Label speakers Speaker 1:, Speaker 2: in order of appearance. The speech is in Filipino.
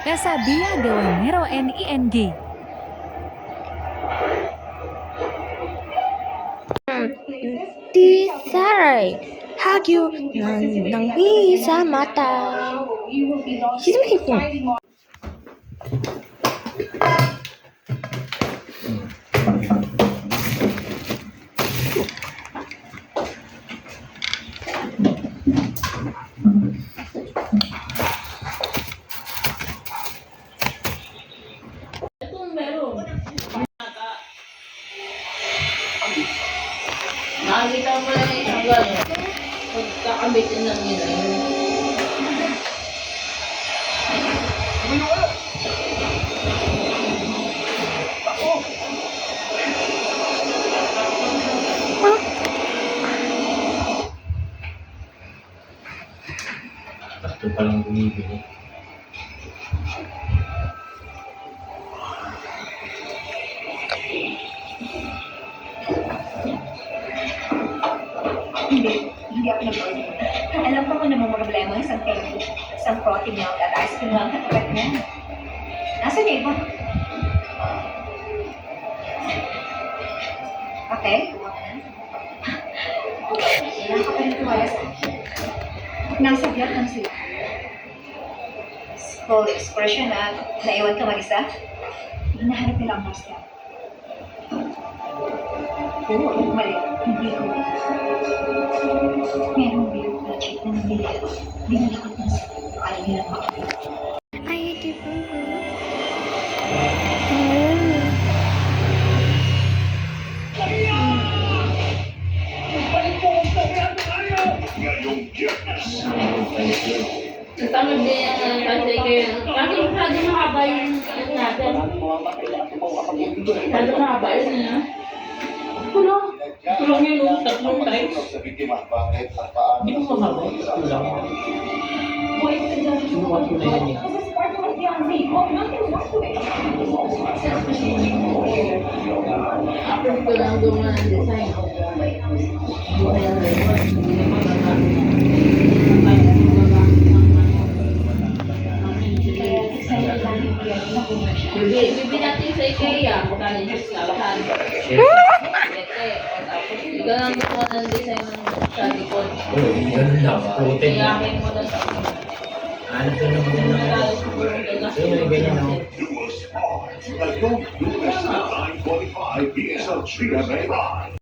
Speaker 1: Casadilla de Enero NENG.
Speaker 2: Di Saray, hagyo ng sa mata. She's making fun.
Speaker 3: Nakikita mo lang yung isang gano'n. Pagkakabitin lang nila yun.
Speaker 4: Ito palang bumibili.
Speaker 5: Hindi ako nag-order. Alam ko kung naman problema isang protein milk at ice cream lang katapat niya. Nasaan yung iba? Okay? Wala ka pa rin tuwala sa akin. Nasa vlog lang sila. Full expression at naiwan ka mag-isa. Hinahanap nila ang master. Oo, mali. Hindi ko. Merong weird project na nabili ako. Binalakot ng sakit. Ayaw nilang makapit.
Speaker 2: Ay, di ba?
Speaker 3: Natamad din yung kasi kayo. Kasi masyado mahaba yung natin. Masyado mahaba yun na. Kulong. Kulong yun yung tatlong times.
Speaker 4: Hindi ko mahaba. Kulang. Sinuwat ko na yun eh.
Speaker 3: Approve ko lang gumawa ng design. Bibi natin sa IKEA. Magkano yung sasalahan. Ikaw lang gumawa ng design sa likod.
Speaker 4: Oo, ganun lang. Protein lang.
Speaker 3: Iyakin mo na sa akin.
Speaker 4: Hanap ko naman yun ako. Ayun, may ganyan ako.
Speaker 6: Newest Smart. Nagong US 945 PSL 3 MA.